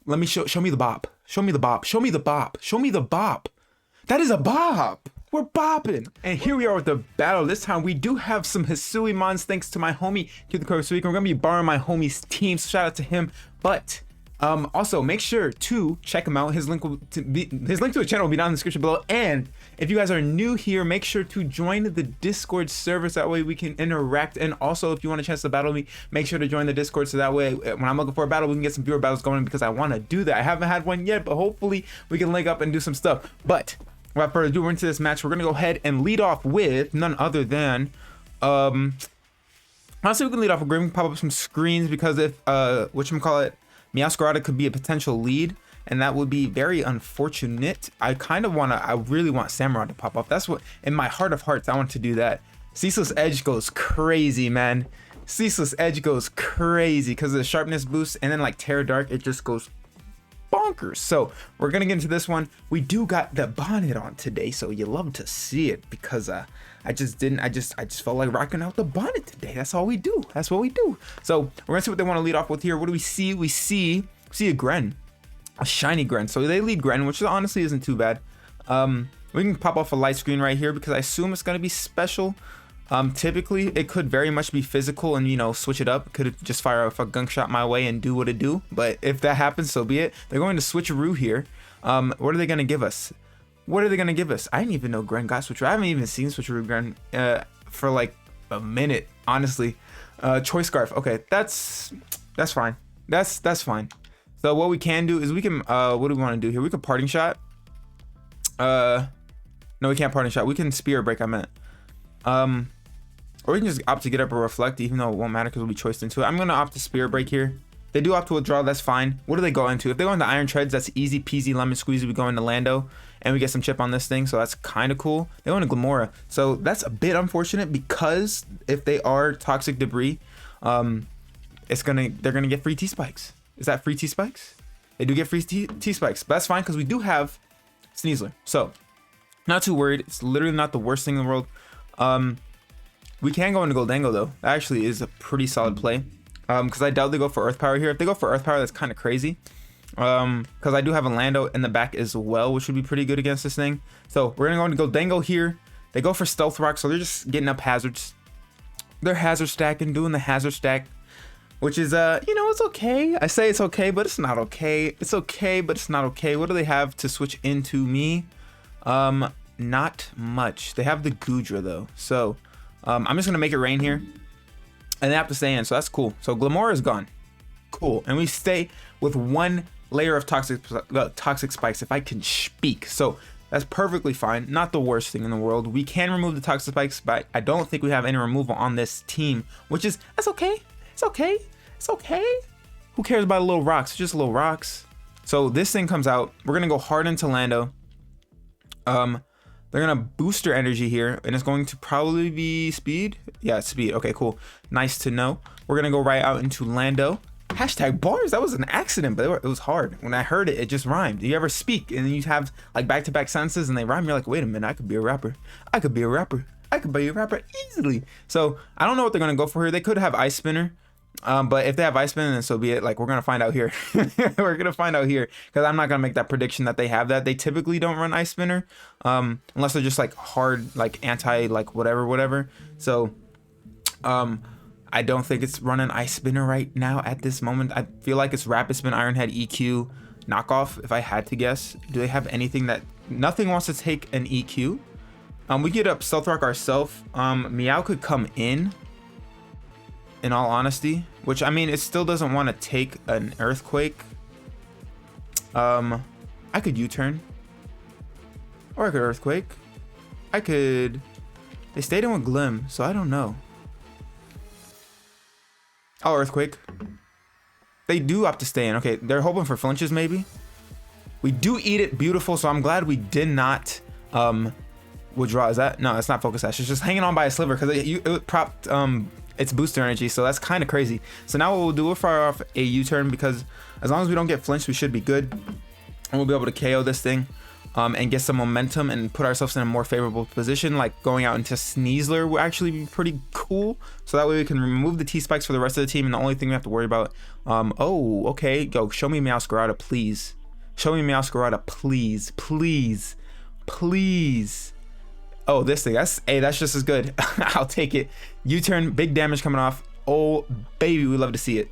Let me show me the bop. Show me the bop. Show me the bop. Show me the bop. That is a bop. We're bopping. And here we are with the battle. This time we do have some Hisuian mons thanks to my homie Q the Correct Week. We're gonna be borrowing my homie's team, so shout out to him. But also make sure to check him out. His link to the channel will be down in the description below. And if you guys are new here, make sure to join the Discord server so that way we can interact. And also if you want a chance to battle me, make sure to join the Discord so that way when I'm looking for a battle, we can get some viewer battles going, because I want to do that. I haven't had one yet, but hopefully we can link up and do some stuff. But without further ado, we're into this match. We're gonna go ahead and lead off with none other than honestly, we can lead off with Grim, pop up some screens, because if whatchamacallit, Scarlet could be a potential lead, and that would be very unfortunate. I really want Samurott to pop up. That's what, in my heart of hearts, I want to do that. Ceaseless Edge goes crazy, man. Ceaseless Edge goes crazy because of the sharpness boost, and then like Terra Dark, it just goes bonkers. So we're gonna get into this one. We do got the bonnet on today, so you love to see it, because I just felt like rocking out the bonnet today. That's all we do. That's what we do. So we're gonna see what they want to lead off with here. What do we see? We see a Gren, a shiny Gren. So they lead Gren, which honestly isn't too bad. We can pop off a light screen right here because I assume it's gonna be special. Typically it could very much be physical and, you know, switch it up. Could just fire a gunk shot my way and do what it do. But if that happens, so be it. They're going to switcheroo here. What are they gonna give us? What are they gonna give us? I didn't even know Gren got switcheroo. I haven't even seen switcheroo Gren for like a minute, honestly. Choice scarf. Okay, that's fine. That's fine. So what we can do is we can what do we want to do here? We could parting shot. No, we can't parting shot. We can spear break, I meant. Or we can just opt to get up or reflect, even though it won't matter because we'll be choiced into it. I'm gonna opt to spear break here. They do opt to withdraw, that's fine. What do they go into? If they go into Iron Treads, that's easy peasy lemon squeezy. We go into Lando and we get some chip on this thing, so that's kind of cool. They go into Glamora, so that's a bit unfortunate, because if they are toxic debris, they're gonna get free T-spikes. Is that free T-spikes? They do get free T-spikes, but that's fine because we do have Sneasler, so not too worried. It's literally not the worst thing in the world. We can go into Goldango though. That actually is a pretty solid play. Because I doubt they go for Earth Power here. If they go for Earth Power, that's kind of crazy. Because I do have a Lando in the back as well, which would be pretty good against this thing. So we're gonna go into Goldango here. They go for Stealth Rock, so they're just getting up hazards. They're hazard stacking, doing the hazard stack, which is you know, it's okay. I say it's okay, but it's not okay. It's okay, but it's not okay. What do they have to switch into me? Not much. They have the Goodra though, so I'm just gonna make it rain here, and they have to stay in, so that's cool. So Glamora is gone, cool, and we stay with one layer of toxic spikes, if I can speak. So that's perfectly fine, not the worst thing in the world. We can remove the toxic spikes, but I don't think we have any removal on this team, which is, that's okay. It's okay. It's okay. Who cares about little rocks? It's just little rocks. So this thing comes out. We're gonna go hard into Lando. They're gonna boost their energy here, and it's going to probably be speed. Yeah, it's speed. Okay, cool. Nice to know. We're gonna go right out into Lando. Hashtag bars. That was an accident, but it was hard. When I heard it, it just rhymed. You ever speak and then you have like back-to-back sentences and they rhyme? You're like, wait a minute, I could be a rapper. I could be a rapper. I could be a rapper easily. So I don't know what they're gonna go for here. They could have Ice Spinner. But if they have Ice Spin, then so be it. Like, we're gonna find out here. We're gonna find out here, because I'm not gonna make that prediction that they have that. They typically don't run Ice Spinner, unless they're just like hard, like anti, like whatever. So I don't think it's running Ice Spinner right now at this moment. I feel like it's Rapid Spin, Iron Head, EQ, knockoff, if I had to guess. Do they have anything that nothing wants to take an EQ? We get up Stealth Rock ourselves. Meow could come in all honesty, which, I mean, it still doesn't want to take an Earthquake. I could U-turn, or I could Earthquake. They stayed in with Glim, so I don't know. Oh, Earthquake. They do opt to stay in. Okay, they're hoping for flinches maybe. We do eat it, beautiful, so I'm glad we did not withdraw. Is that? No, it's not Focus Sash. It's just hanging on by a sliver, because it propped its booster energy, so that's kind of crazy. So now what we'll do, we'll fire off a U-turn, because as long as we don't get flinched, we should be good, and we'll be able to KO this thing. and get some momentum and put ourselves in a more favorable position. Like going out into Sneasler will actually be pretty cool. So that way we can remove the T-Spikes for the rest of the team, and the only thing we have to worry about, oh, okay, go, show me Meowscarada, please. Show me Meowscarada, please, please, please. Oh, this thing, that's just as good. I'll take it. U-turn, big damage coming off. Oh, baby, we love to see it.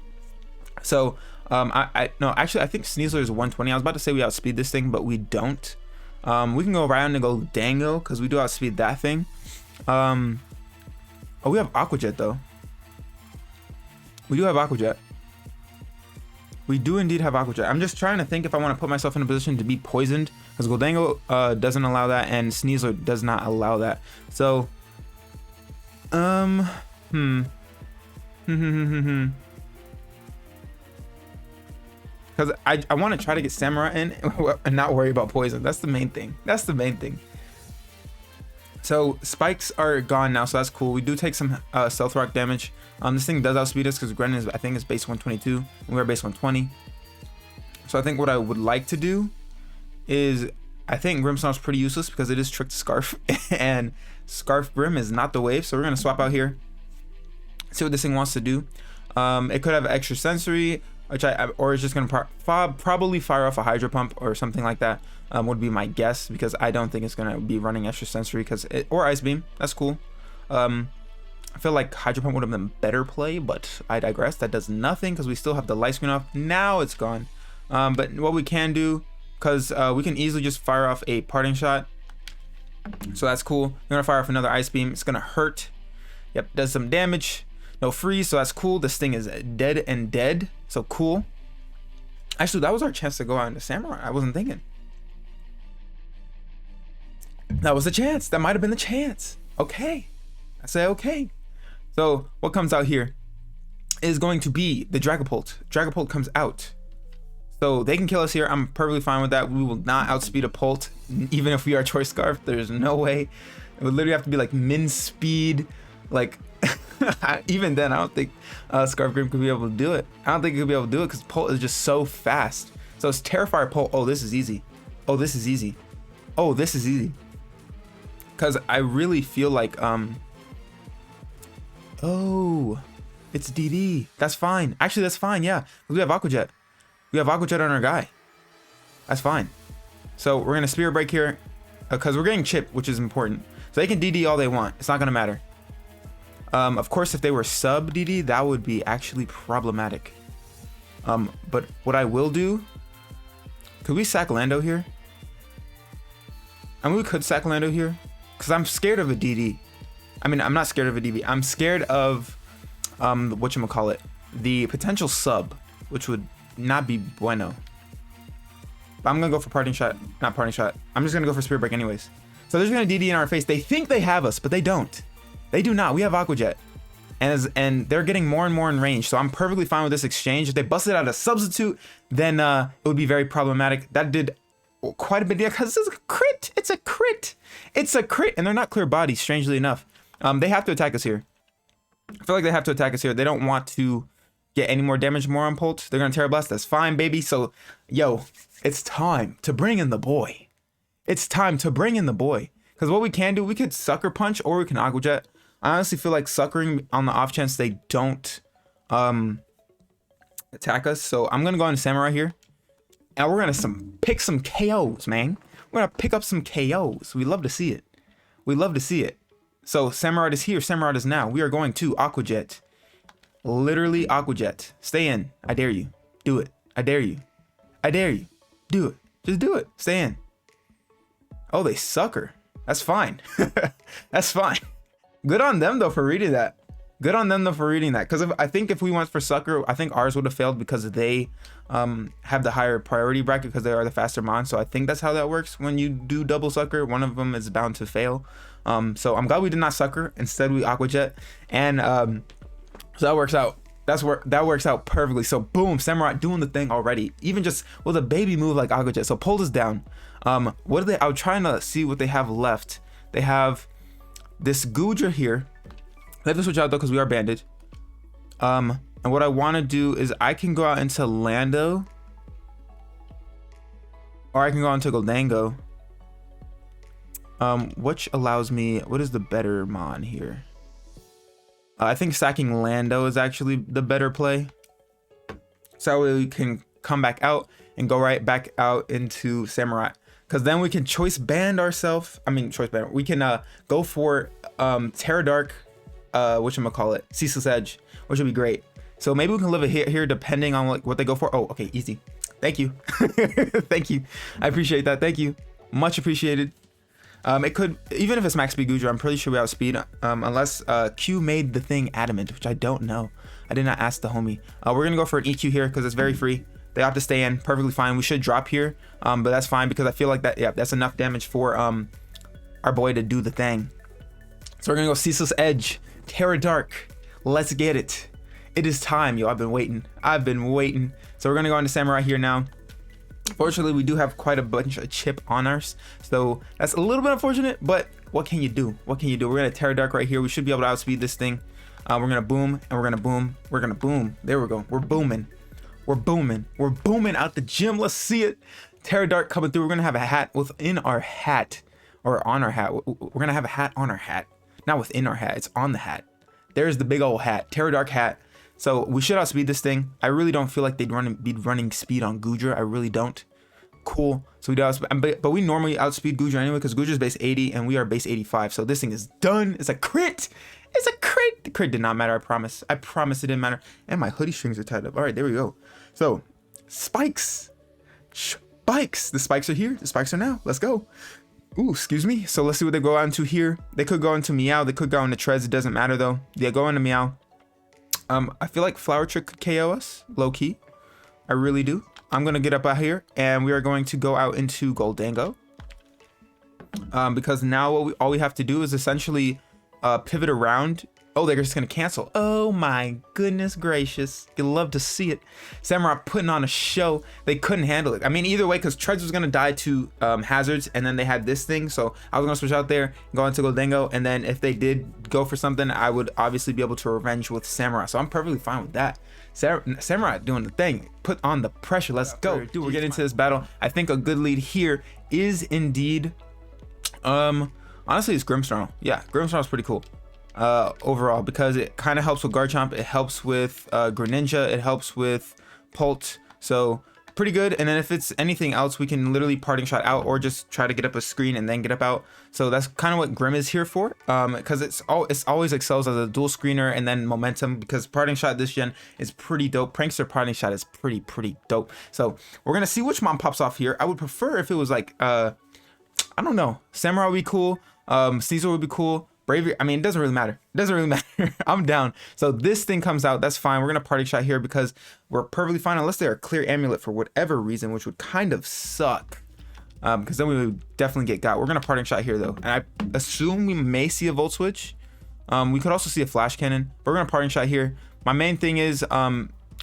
So, no, actually, I think Sneasler is 120. I was about to say we outspeed this thing, but we don't. We can go around and go Dango, because we do outspeed that thing. Oh, we have Aqua Jet, though. We do have Aqua Jet. We do indeed have Aqua Jet. I'm just trying to think if I want to put myself in a position to be poisoned, because Goldango doesn't allow that, and Sneasler does not allow that. So, because I want to try to get Samurott in and not worry about poison. That's the main thing. That's the main thing. So spikes are gone now, so that's cool. We do take some stealth rock damage. This thing does outspeed us because Gren is, I think, is base 122 and we're base 120. So I think what I would like to do is, I think Grimmsnarl's pretty useless because it is tricked to Scarf and Scarf Grim is not the wave. So we're gonna swap out here, see what this thing wants to do. It could have extra sensory, which or it's just gonna probably fire off a Hydro Pump or something like that. Would be my guess, because I don't think it's gonna be running extra sensory, or Ice Beam. That's cool. I feel like Hydro Pump would have been better play, but I digress. That does nothing because we still have the light screen off. Now it's gone. But what we can do, because we can easily just fire off a Parting Shot. So that's cool. We're gonna fire off another Ice Beam. It's gonna hurt. Yep, does some damage. No freeze, so that's cool. This thing is dead and dead. So cool. Actually, that was our chance to go out into Samurott. I wasn't thinking. That was the chance. That might have been the chance. Okay. I say okay. So what comes out here is going to be the Dragapult. Dragapult comes out. So they can kill us here. I'm perfectly fine with that. We will not outspeed a Pult, even if we are Choice Scarf. There's no way. It would literally have to be like min speed. Like, even then, I don't think Scarf Grim could be able to do it. I don't think he could be able to do it because Pult is just so fast. So it's Terrifier Pult. Oh, this is easy. Oh, this is easy. Oh, this is easy. Because I really feel like, oh, it's DD. That's fine. Actually, that's fine, yeah. We have Aqua Jet. We have Aqua Jet on our guy. That's fine. So we're going to Spirit Break here, because we're getting Chip, which is important. So they can DD all they want. It's not going to matter. Of course, if they were sub DD, that would be actually problematic. But what I will do, could we sack Lando here? I mean, we could sack Lando here, because I'm scared of a DD. I mean, I'm not scared of a DD. I'm scared of, whatchamacallit, the potential sub, which would not be bueno. But I'm going to go for Parting Shot. Not Parting Shot. I'm just going to go for Spirit Break anyways. So they're just going to DD in our face. They think they have us, but they don't. They do not. We have Aqua Jet. And they're getting more and more in range. So I'm perfectly fine with this exchange. If they busted out a substitute, then it would be very problematic. That did quite a bit, because it's a crit. It's a crit. It's a crit. And they're not clear bodies, strangely enough. They have to attack us here. I feel like they have to attack us here. They don't want to get any more damage more on Pult. They're going to Terra Blast. That's fine, baby. So, yo, it's time to bring in the boy. It's time to bring in the boy. Because what we can do, we could Sucker Punch or we can Aqua Jet. I honestly feel like suckering on the off chance they don't attack us. So I'm going to go into Samurott here. And we're going to pick some KOs, man. We're going to pick up some KOs. We love to see it. We love to see it. So Samurott is here. Samurott is now. We are going to Aqua Jet. Literally Aqua Jet. Stay in. I dare you. Do it. I dare you. I dare you. Do it. Just do it. Stay in. Oh, they sucker. That's fine. That's fine. Good on them, though, for reading that. Good on them, though, for reading that. Because I think if we went for sucker, I think ours would have failed because they have the higher priority bracket because they are the faster mon. So I think that's how that works. When you do double sucker, one of them is bound to fail. So I'm glad we did not sucker. Instead, we Aqua Jet. And so that works out. That works out perfectly. So boom, Samurott doing the thing already. Even just with a baby move like Aqua Jet. So Pult is down. What do they? I was trying to see what they have left. They have this Goodra here. They have to switch out though because we are banded. And what I want to do is I can go out into Lando, or I can go out into Goldango. which allows me, what is the better mon here? I think sacking Lando is actually the better play. So that way we can come back out and go right back out into Samurott. Because then we can choice band ourselves. I mean, choice band. We can go for Terra Dark, whatchamacallit, Ceaseless Edge, which would be great. So maybe we can live a hit here depending on like what they go for. Oh, okay, easy. Thank you. Thank you. I appreciate that. Thank you. Much appreciated. It could, even if it's max speed Goodra, I'm pretty sure we outspeed, unless Q made the thing adamant, which I don't know. I did not ask the homie. We're gonna go for an EQ here because it's very free. They have to stay in, perfectly fine. We should drop here, but that's fine because I feel like that, yeah, that's enough damage for our boy to do the thing. So we're gonna go Ceaseless Edge, Terra Dark. Let's get it. It is time, yo. I've been waiting. So we're gonna go into Samurai here now. Fortunately, we do have quite a bunch of chip on us, so that's a little bit unfortunate, but what can you do? What can you do? We're gonna Terra Dark right here. We should be able to outspeed this thing. We're gonna boom, and we're gonna boom. We're gonna boom. There we go. We're booming. We're booming. We're booming out the gym. Let's see it. Terra Dark coming through. We're gonna have a hat within our hat, or on our hat. We're gonna have a hat on our hat, not within our hat. It's on the hat. There's the big old hat, Terra Dark hat. So we should outspeed this thing. I really don't feel like they'd be running speed on Goodra. I really don't. Cool. So we do outspeed, but we normally outspeed Goodra anyway because Goodra's base 80 and we are base 85. So this thing is done. It's a crit. It's a crit. The crit did not matter. I promise. I promise it didn't matter. And my hoodie strings are tied up. All right, there we go. So spikes. Spikes. The spikes are here. The spikes are now. Let's go. Ooh, excuse me. So let's see what they go out into here. They could go into Meow. They could go into Treads. It doesn't matter though. Yeah, go into Meow. I feel like Flower Trick could KO us, low key. I really do. I'm gonna get up out here and we are going to go out into Goldango. Because now all we have to do is essentially pivot around. Oh, they're just gonna cancel. Oh my goodness gracious. You love to see it. Samurott putting on a show. They couldn't handle it. I mean, either way, because Treads was gonna die to hazards, and then they had this thing. So I was gonna switch out there, go into Goldango, and then if they did go for something, I would obviously be able to revenge with Samurott. So I'm perfectly fine with that. Samurott doing the thing. Put on the pressure. Let's go. Dude, we're getting into this battle. I think a good lead here is indeed, honestly, it's Grimmsnarl. Yeah, Grimmsnarl's pretty cool. Overall, because it kind of helps with Garchomp, it helps with Greninja, it helps with Pult, so pretty good. And then if it's anything else, we can literally parting shot out or just try to get up a screen and then get up out. So that's kind of what Grim is here for, because it's always excels as a dual screener and then momentum, because parting shot this gen is pretty dope. Prankster parting shot is pretty dope. So we're gonna see which mom pops off here. I would prefer if it was like I don't know, Samurai would be cool, Caesar would be cool. Bravery, I mean, it doesn't really matter. It doesn't really matter. I'm down. So this thing comes out, that's fine. We're gonna party shot here because we're perfectly fine unless they're a clear amulet for whatever reason, which would kind of suck. Because then we would definitely get got. We're gonna parting shot here though. And I assume we may see a Volt Switch. We could also see a Flash Cannon, but we're gonna parting shot here. My main thing is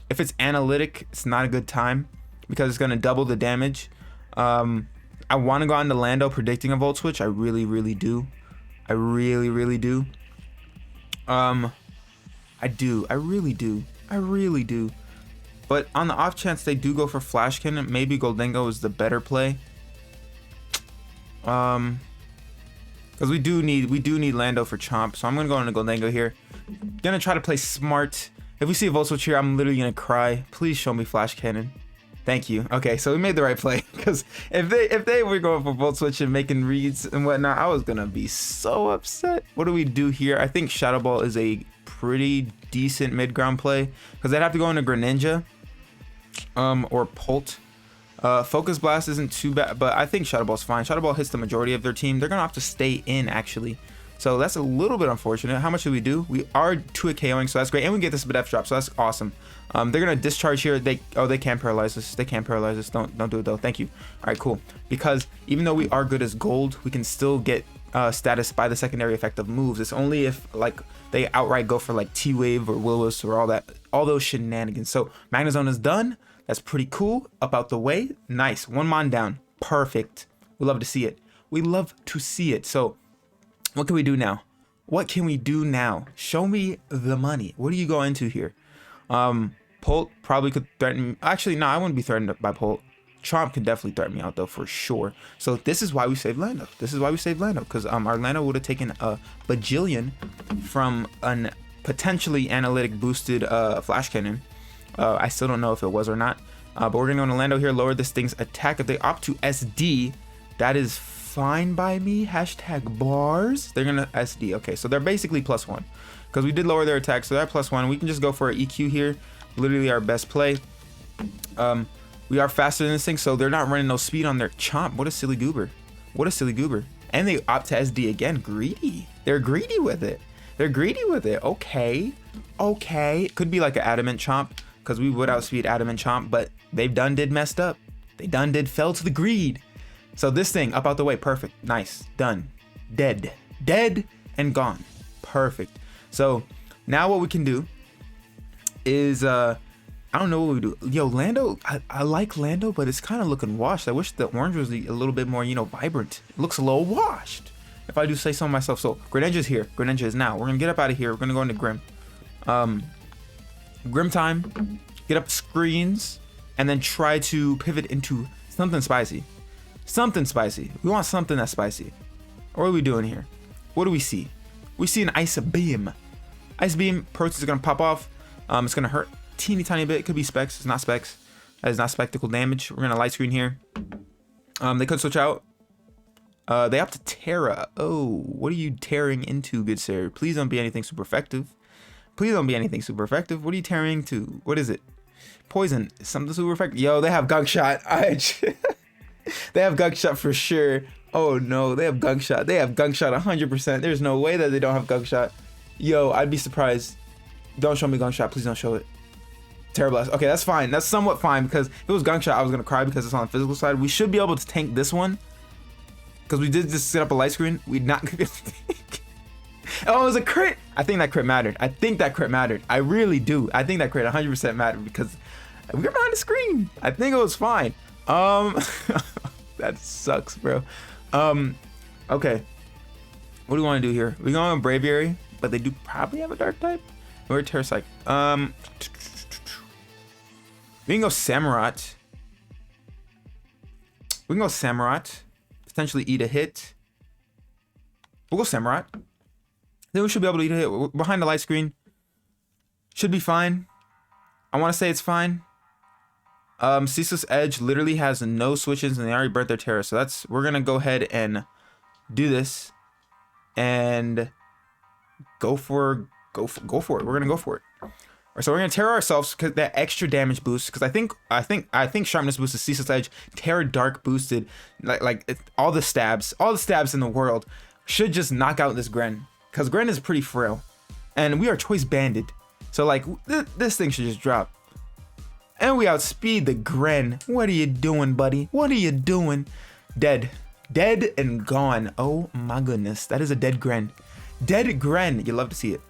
if it's analytic, it's not a good time because it's gonna double the damage. I wanna go on to Lando predicting a Volt Switch. I really do. I really do. I really do. But on the off chance they do go for Flash Cannon, maybe Goldango is the better play. Because we do need Lando for Chomp, so I'm gonna go into Goldango here. Gonna try to play smart. If we see a Volt Switch here, I'm literally gonna cry. Please show me Flash Cannon. Thank you. Okay, so we made the right play, because if they were going for Volt Switch and making reads and whatnot, I was gonna be so upset. What do we do here? I think Shadow Ball is a pretty decent mid-ground play, because they'd have to go into Greninja or Pult. Focus Blast isn't too bad, but I think Shadow Ball's fine. Shadow Ball hits the majority of their team. They're gonna have to stay in actually. So that's a little bit unfortunate. How much do we do? We are 2 at KOing, so that's great. And we get this Bidef drop, so that's awesome. They're gonna discharge here. They can't paralyze us. They can't paralyze us. Don't do it though. Thank you. All right, cool. Because even though we are good as gold, we can still get status by the secondary effect of moves. It's only if like they outright go for like T-Wave or Will-O-Wisp or all those shenanigans. So Magnezone is done. That's pretty cool. Up out the way. Nice. 1 mon down. Perfect. We love to see it. We love to see it. So what can we do now? What can we do now? Show me the money. What do you go into here? Pult probably could threaten me. Actually, no, I wouldn't be threatened by Pult. Chomp can definitely threaten me out though, for sure. So this is why we saved Lando. This is why we saved Lando, because our Lando would have taken a bajillion from an potentially analytic boosted flash cannon. I still don't know if it was or not. But we're gonna go into Lando here, lower this thing's attack. If they opt to SD, that is fine by me. Hashtag bars. They're gonna SD. Okay, so they're basically +1 because we did lower their attack, so they're +1. We can just go for an EQ here. Literally our best play. We are faster than this thing, so they're not running no speed on their Chomp. What a silly goober. What a silly goober. And they opt to SD again. Greedy. They're greedy with it. They're greedy with it. Okay. Okay. Could be like an Adamant Chomp, because we would outspeed Adamant Chomp, but they've done did messed up. They done did fell to the greed. So this thing up out the way. Perfect. Nice. Done. Dead. Dead and gone. Perfect. So now what we can do is I don't know what we do. Yo, Lando, I like Lando, but it's kind of looking washed. I wish the orange was a little bit more, you know, vibrant. It looks a little washed, if I do say so myself. So Greninja's here. Greninja is now. We're gonna get up out of here. We're gonna go into Grim. Grim time. Get up screens and then try to pivot into something spicy. Something spicy. We want something that's spicy. What are we doing here? What do we see? We see an Ice Beam. Ice Beam. Proteus is gonna pop off. It's gonna hurt teeny tiny bit. It could be specs. It's not specs. That is not spectacle damage. We're gonna light screen here. They could switch out. They opt to Terra. Oh, what are you tearing into, good sir? Please don't be anything super effective. Please don't be anything super effective. What are you tearing into? What is it? Poison. Something super effective. Yo, they have Gunk Shot. They have Gunk Shot for sure. Oh no, they have Gunk Shot. They have Gunk Shot 100%. There's no way that they don't have Gunk Shot. Yo, I'd be surprised. Don't show me Gunk Shot. Please don't show it. Terra Blast. Okay, that's fine. That's somewhat fine, because if it was Gunk Shot, I was gonna cry because it's on the physical side. We should be able to tank this one, because we did just set up a light screen. We're not gonna be able to tank. Oh, it was a crit. I think that crit mattered. I think that crit mattered. I really do. I think that crit 100% mattered, because we were behind the screen. I think it was fine. That sucks, bro. Okay. What do we want to do here? We're going Braviary, but they do probably have a dark type. Or a Terra Psych. We can go Samurott. We can go Samurott. Potentially eat a hit. We'll go Samurott. Then we should be able to eat a hit. We're behind the light screen. Should be fine. I want to say it's fine. Ceaseless Edge literally has no switches, and they already burnt their Terra. So we're gonna go ahead and do this and go for it. We're gonna go for it. So we're gonna Terra ourselves, because that extra damage boost. Because I think Sharpness boosted, Ceaseless Edge, Terra Dark boosted, all the stabs in the world should just knock out this Gren, because Gren is pretty frail, and we are choice banded. So like this thing should just drop, and we outspeed the Gren. What are you doing, buddy? What are you doing? Dead and gone. Oh my goodness, that is a dead Gren. Dead Gren. You love to see it.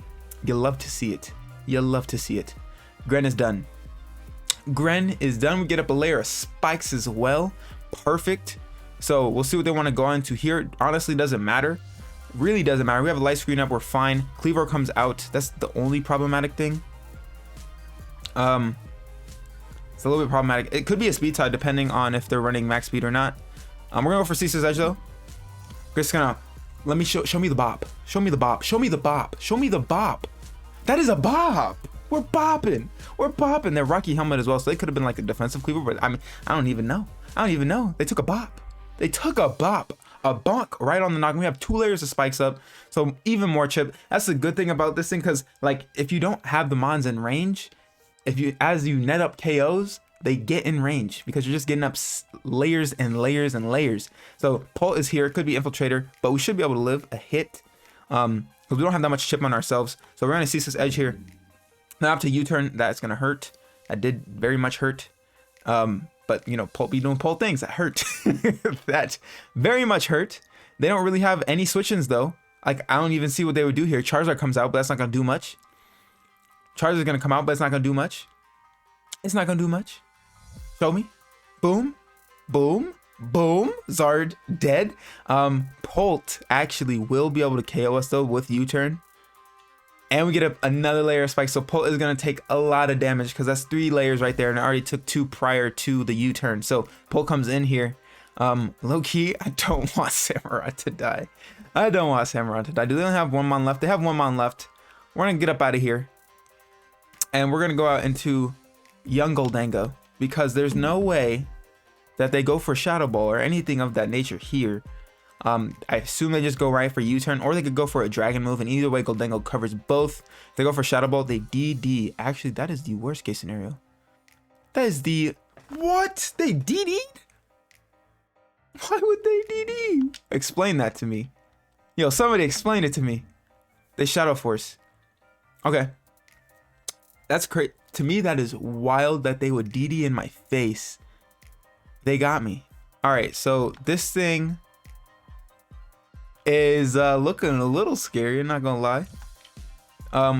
You love to see it. You love to see it. Gren is done. Gren is done. We get up a layer of spikes as well. Perfect. So we'll see what they want to go into here. Honestly, doesn't matter. Really doesn't matter. We have a light screen up. We're fine. Cleaver comes out. That's the only problematic thing. It's a little bit problematic. It could be a speed side depending on if they're running max speed or not. We're gonna go for Ceaseless Edge though. We're just gonna let me show me the bop. Show me the bop. Show me the bop. Show me the bop. That is a bop. We're bopping. We're bopping. Their Rocky helmet as well, so they could have been like a defensive cleaver, but I mean, I don't even know. They took a bop. They took a bop. A bonk right on the noggin. We have 2 layers of spikes up, so even more chip. That's the good thing about this thing, because like if you don't have the mons in range, as you net up KOs, they get in range, because you're just getting up layers and layers and layers. So Pult is here. It could be Infiltrator, but we should be able to live a hit. Because we don't have that much chip on ourselves. So we're gonna Ceaseless Edge here. Then after U-turn, that's gonna hurt. That did very much hurt. But you know, Pult be doing Pult things that hurt. That very much hurt. They don't really have any switch-ins though. Like I don't even see what they would do here. Charizard comes out, but that's not gonna do much. Charizard's gonna come out, but it's not gonna do much. It's not gonna do much. Show me. Boom. Boom. Boom. Zard dead. Pult actually will be able to KO us though with U-turn. And we get another layer of spikes. So Polt is going to take a lot of damage because that's 3 layers right there. And I already took 2 prior to the U-turn. So Polt comes in here. Low key, I don't want Samurott to die. I don't want Samurott to die. Do they only have 1 mon left? They have 1 mon left. We're going to get up out of here. And we're going to go out into Young Goldango. Because there's no way that they go for Shadow Ball or anything of that nature here. I assume they just go right for U-turn, or they could go for a dragon move, and either way Goldango covers both. If they go for Shadow Ball, they DD. Actually, that is the worst case scenario. That is the... What? They DD'd? Why would they DD? Explain that to me. Yo, somebody explain it to me. They Shadow Force. Okay. That's crazy. To me, that is wild that they would DD in my face. They got me. Alright, so this thing is looking a little scary, I'm not gonna lie.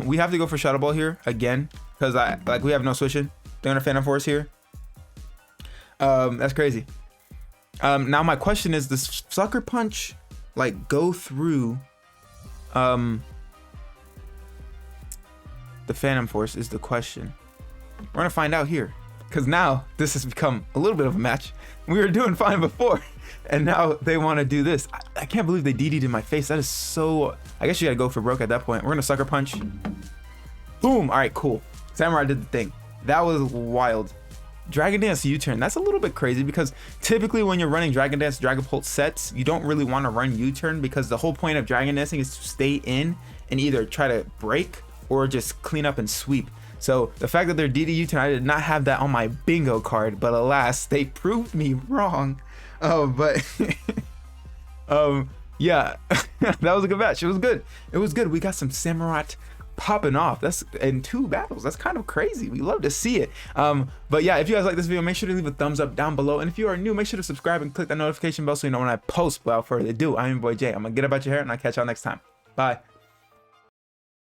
We have to go for Shadow Ball here again because we have no switching. They're gonna Phantom Force here. That's crazy. Now my question is, does Sucker Punch like go through the Phantom Force is the question. We're gonna find out here, because now this has become a little bit of a match. We were doing fine before, and now they want to do this. I can't believe they DD'd in my face. That is so... I guess you gotta go for broke at that point. We're gonna Sucker Punch. Boom. All right, cool. Samurai did the thing. That was wild. Dragon Dance U-turn. That's a little bit crazy because typically when you're running Dragon Dance, Dragon Pulse sets, you don't really want to run U-turn because the whole point of Dragon Dancing is to stay in and either try to break or just clean up and sweep. So the fact that they're DD U-turn, I did not have that on my bingo card, but alas, they proved me wrong. Yeah, that was a good match. It was good. It was good. We got some Samurott popping off. That's in 2 battles. That's kind of crazy. We love to see it. But yeah, if you guys like this video, make sure to leave a thumbs up down below. And if you are new, make sure to subscribe and click that notification bell so you know when I post. Without further ado, I'm your boy Jay. I'm gonna get up out your hair and I'll catch y'all next time. Bye.